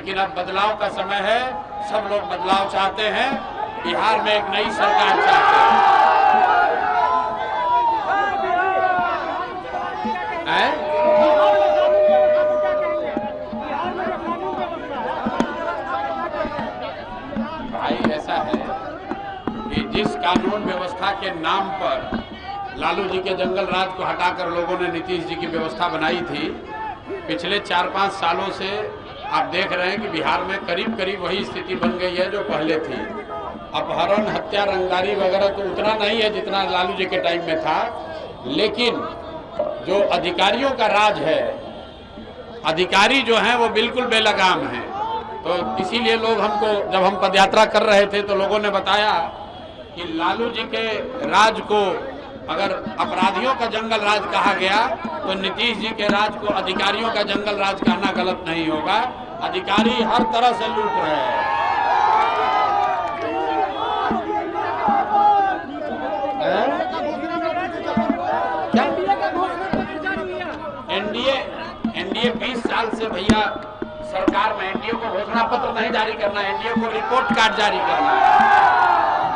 लेकिन अब बदलाव का समय है, सब लोग बदलाव चाहते हैं। बिहार में एक नई सरकार चाहते हैं। भाई ऐसा है कि जिस कानून व्यवस्था के नाम पर लालू जी के जंगल राज को हटाकर लोगों ने नीतीश जी की व्यवस्था बनाई थी, पिछले 4-5 सालों से आप देख रहे हैं कि बिहार में करीब करीब वही स्थिति बन गई है जो पहले थी। अपहरण, हत्या, रंगदारी वगैरह तो उतना नहीं है जितना लालू जी के टाइम में था, लेकिन जो अधिकारियों का राज है, अधिकारी जो हैं वो बिल्कुल बेलगाम हैं। तो इसीलिए लोग हमको, जब हम पदयात्रा कर रहे थे तो लोगों ने बताया कि लालू जी के राज को अगर अपराधियों का जंगल राज कहा गया तो नीतीश जी के राज को अधिकारियों का जंगल राज कहना गलत नहीं होगा। अधिकारी हर तरह से लूट रहे हैं। एनडीए 20 साल से भैया सरकार में, एनडीए को घोषणा पत्र नहीं जारी करना, एनडीए को रिपोर्ट कार्ड जारी करना है।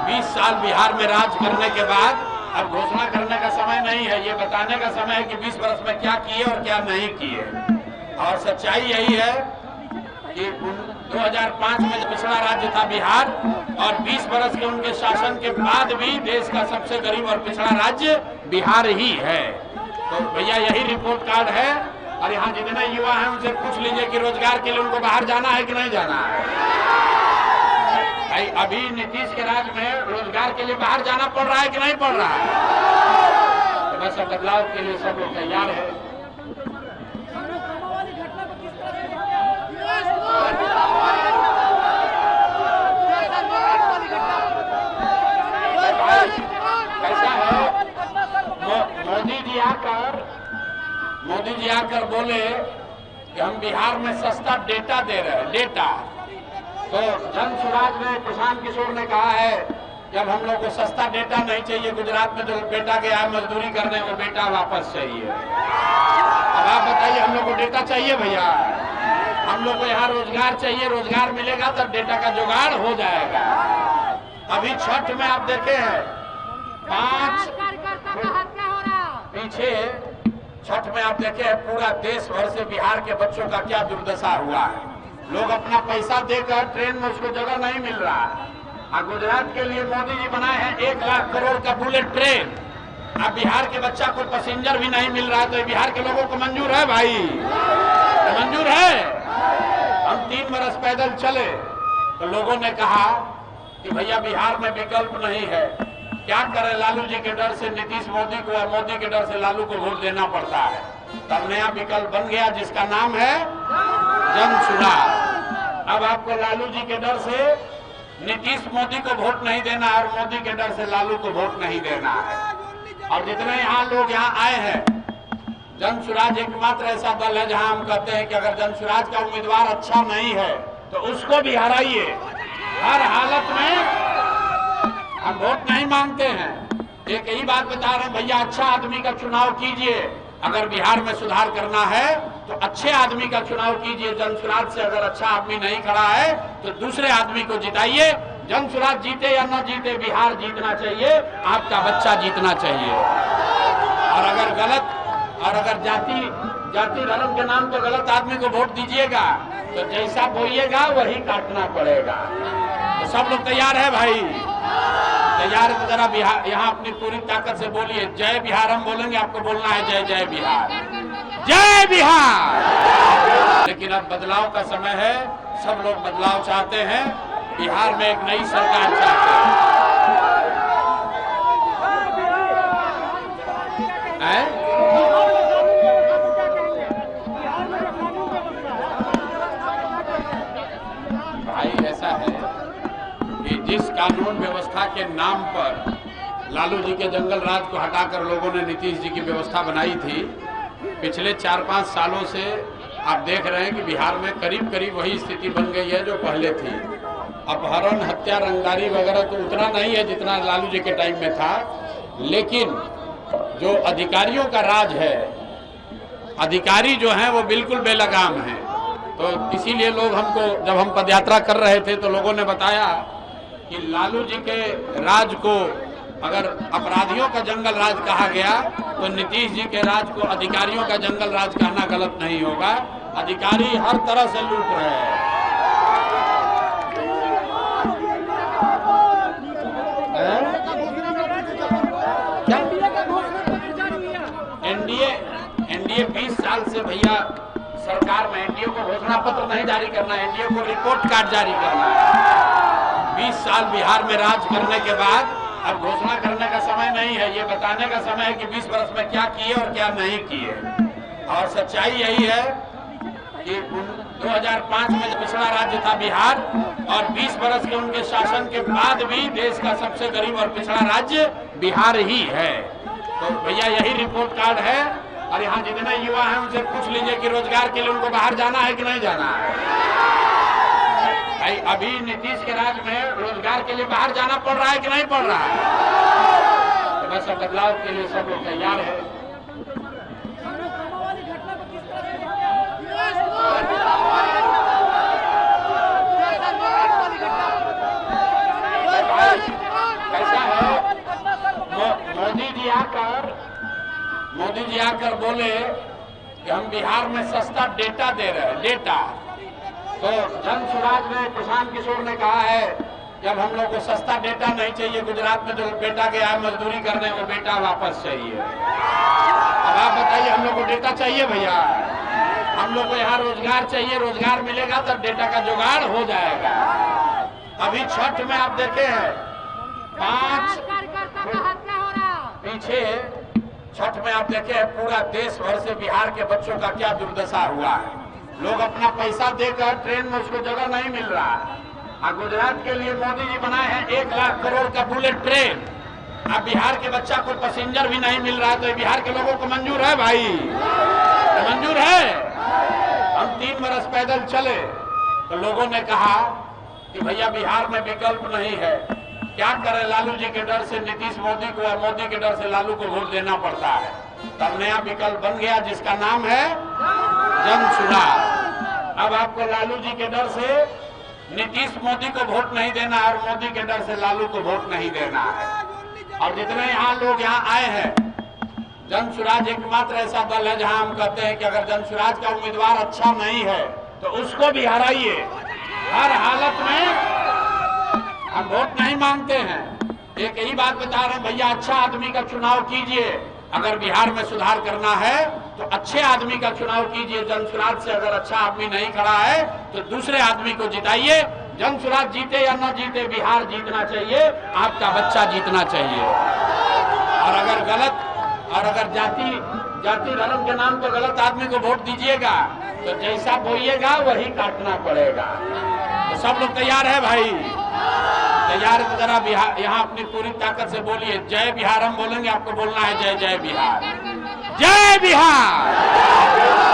20 साल बिहार में राज करने के बाद अब घोषणा करने का समय नहीं है, ये बताने का समय है कि 20 वर्ष में क्या किए और क्या नहीं किए। और सच्चाई यही है कि 2005 में जो पिछड़ा राज्य था बिहार, और 20 वर्ष के उनके शासन के बाद भी देश का सबसे गरीब और पिछड़ा राज्य बिहार ही है। तो भैया यही रिपोर्ट कार्ड है। और यहाँ जितने युवा हैं उनसे पूछ लीजिए कि रोजगार के लिए उनको बाहर जाना है कि नहीं जाना है। भाई अभी नीतीश के राज में रोजगार के लिए बाहर जाना पड़ रहा है कि नहीं पड़ रहा है? तो बस बदलाव के लिए सब लोग तैयार है। कैसा है, मोदी जी आकर बोले कि हम बिहार में सस्ता डेटा दे रहे हैं, डेटा। तो जन सुराज में किसान किशोर ने कहा है जब हम लोग को सस्ता डेटा नहीं चाहिए, गुजरात में जो बेटा गया है मजदूरी करने, वो बेटा वापस चाहिए। अब आप बताइए, हम लोग को डेटा चाहिए भैया? हम लोग को यहाँ रोजगार चाहिए, रोजगार मिलेगा तब डेटा का जुगाड़ हो जाएगा। अभी छठ में आप देखे हैं 5 पीछे छठ में आप देखे हैं पूरा देश भर से बिहार के बच्चों का क्या दुर्दशा हुआ है। लोग अपना पैसा देकर ट्रेन में उसको जगह नहीं मिल रहा है। और गुजरात के लिए मोदी जी बनाए हैं 1 लाख करोड़ का बुलेट ट्रेन। अब बिहार के बच्चा को पैसेंजर भी नहीं मिल रहा है, तो बिहार के लोगों को मंजूर है भाई? मंजूर है? हम 3 बरस पैदल चले तो लोगों ने कहा कि भैया बिहार में विकल्प नहीं है, क्या करें, लालू जी के डर से नीतीश मोदी को और मोदी के डर से लालू को वोट देना पड़ता है। तब नया विकल्प बन गया जिसका नाम है जन सुराज। अब आपको लालू जी के डर से नीतीश मोदी को वोट नहीं देना है और मोदी के डर से लालू को वोट नहीं देना है। और जितने यहाँ लोग यहाँ आए हैं, जन सुराज एकमात्र ऐसा दल है जहाँ हम कहते हैं कि अगर जन सुराज का उम्मीदवार अच्छा नहीं है तो उसको भी हराइए। हर हालत में हम वोट नहीं मांगते हैं, एक ही बात बता रहे हैं भैया, अच्छा आदमी का चुनाव कीजिए। अगर बिहार में सुधार करना है तो अच्छे आदमी का चुनाव कीजिए। जन सुराज से अगर अच्छा आदमी नहीं खड़ा है तो दूसरे आदमी को जिताइए। जन सुराज जीते या न जीते, बिहार जीतना चाहिए, आपका बच्चा जीतना चाहिए। और अगर जाति धर्म के नाम पर गलत आदमी को वोट दीजिएगा तो जैसा बोइएगा वही काटना पड़ेगा। तो सब लोग तैयार है भाई? तैयार है तो जरा बिहार यहाँ अपनी पूरी ताकत से बोलिए, जय बिहार। हम बोलेंगे, आपको बोलना है जय जय बिहार, जय बिहार। लेकिन अब बदलाव का समय है, सब लोग बदलाव चाहते हैं। बिहार में एक नई सरकार चाहते हैं। भाई ऐसा है कि जिस कानून व्यवस्था के नाम पर लालू जी के जंगल राज को हटाकर लोगों ने नीतीश जी की व्यवस्था बनाई थी, पिछले 4-5 सालों से आप देख रहे हैं कि बिहार में करीब करीब वही स्थिति बन गई है जो पहले थी। अपहरण, हत्या, रंगदारी वगैरह तो उतना नहीं है जितना लालू जी के टाइम में था, लेकिन जो अधिकारियों का राज है, अधिकारी जो हैं वो बिल्कुल बेलगाम हैं। तो इसीलिए लोग हमको, जब हम पदयात्रा कर रहे थे तो लोगों ने बताया कि लालू जी के राज को अगर अपराधियों का जंगल राज कहा गया तो नीतीश जी के राज को अधिकारियों का जंगल राज कहना गलत नहीं होगा। अधिकारी हर तरह से लूट रहे हैं। एनडीए 20 साल से भैया सरकार में, एनडीए को घोषणा पत्र नहीं जारी करना, एनडीए को रिपोर्ट कार्ड जारी करना है। 20 साल बिहार में राज करने के बाद अब घोषणा करने का समय नहीं है, ये बताने का समय है कि 20 वर्ष में क्या किए और क्या नहीं किए। और सच्चाई यही है कि 2005 में पिछड़ा राज्य था बिहार, और 20 वर्ष के उनके शासन के बाद भी देश का सबसे गरीब और पिछड़ा राज्य बिहार ही है। तो भैया यही रिपोर्ट कार्ड है। और यहाँ जितने युवा हैं उनसे पूछ लीजिए कि रोजगार के लिए उनको बाहर जाना है कि नहीं जाना है। भाई अभी नीतीश के राज में रोजगार के लिए बाहर जाना पड़ रहा है कि नहीं पड़ रहा है? तो बस बदलाव के लिए सब लोग तैयार है। कैसा है, मोदी जी आकर बोले कि हम बिहार में सस्ता डेटा दे रहे हैं, डेटा। तो जन सुराज में किसान किशोर ने कहा है जब हम लोग को सस्ता डेटा नहीं चाहिए, गुजरात में जो बेटा गया है मजदूरी करने वो बेटा वापस चाहिए। अब आप बताइए, हम लोग को डेटा चाहिए भैया? हम लोग को यहाँ रोजगार चाहिए, रोजगार मिलेगा तब डेटा का जुगाड़ हो जाएगा। अभी छठ में आप देखे हैं 5 पीछे छठ में आप देखे हैं पूरा देश भर से बिहार के बच्चों का क्या दुर्दशा हुआ है। लोग अपना पैसा देकर ट्रेन में उसको जगह नहीं मिल रहा है। और गुजरात के लिए मोदी जी बनाए हैं 1 लाख करोड़ का बुलेट ट्रेन। अब बिहार के बच्चा को पैसेंजर भी नहीं मिल रहा है, तो बिहार के लोगों को मंजूर है भाई? मंजूर है? हम 3 बरस पैदल चले तो लोगों ने कहा कि भैया बिहार में विकल्प नहीं है, क्या करें, लालू जी के डर से नीतीश मोदी को और मोदी के डर से लालू को वोट देना पड़ता है। तब नया विकल्प बन गया जिसका नाम है जन सुराज। अब आपको लालू जी के डर से नीतीश मोदी को वोट नहीं देना है और मोदी के डर से लालू को वोट नहीं देना है। और जितने यहाँ लोग यहाँ आए हैं, जन सुराज एकमात्र ऐसा दल है जहाँ हम कहते हैं कि अगर जन सुराज का उम्मीदवार अच्छा नहीं है तो उसको भी हराइए। हर हालत में हम वोट नहीं मांगते हैं, एक यही बात बता रहे हैं भैया, अच्छा आदमी का चुनाव कीजिए। अगर बिहार में सुधार करना है तो अच्छे आदमी का चुनाव कीजिए। जन सुराज से अगर अच्छा आदमी नहीं खड़ा है तो दूसरे आदमी को जिताइए। जन सुराज जीते या न जीते, बिहार जीतना चाहिए, आपका बच्चा जीतना चाहिए। और अगर जाति धर्म के नाम पर गलत आदमी को वोट दीजिएगा तो जैसा बोइएगा वही काटना पड़ेगा। तो सब लोग तैयार है भाई? तैयार है तो जरा बिहार यहाँ अपनी पूरी ताकत से बोलिए जय बिहार। हम बोलेंगे, आपको बोलना है जय जय बिहार, जय बिहार।